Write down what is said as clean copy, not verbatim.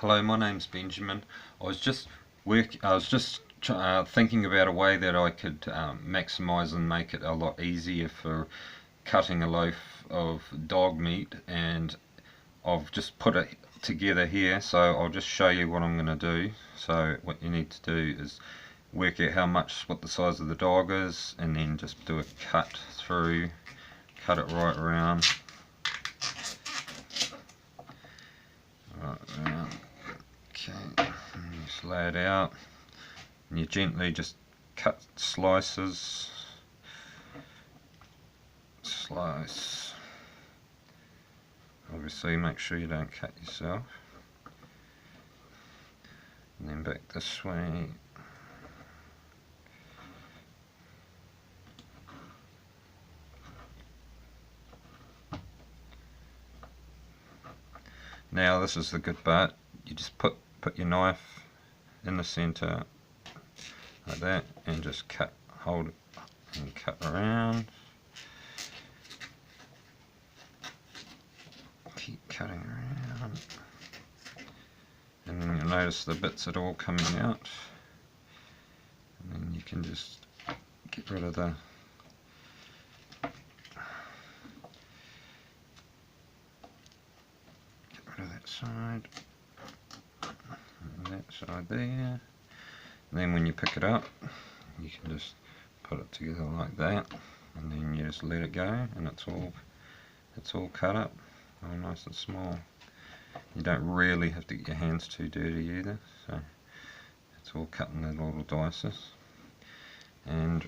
Hello, my name's Benjamin. I was just thinking about a way that I could maximise and make it a lot easier for cutting a loaf of dog meat, and I've just put it together here. So I'll just show you what I'm going to do. So what you need to do is work out what the size of the dog is, and then just do a cut through, cut it right around. Okay, just lay it out, and you gently just cut slices, slice. Obviously make sure you don't cut yourself. And then back this way. Now this is the good part. You just put your knife in the center like that, and just hold it and cut around. Keep cutting around, and then you'll notice the bits that are all coming out, and then you can just get rid of that side and that side there. And then when you pick it up, you can just put it together like that, and then you just let it go, and it's all cut up, all nice and small. You don't really have to get your hands too dirty either, so it's all cut in the little dices. And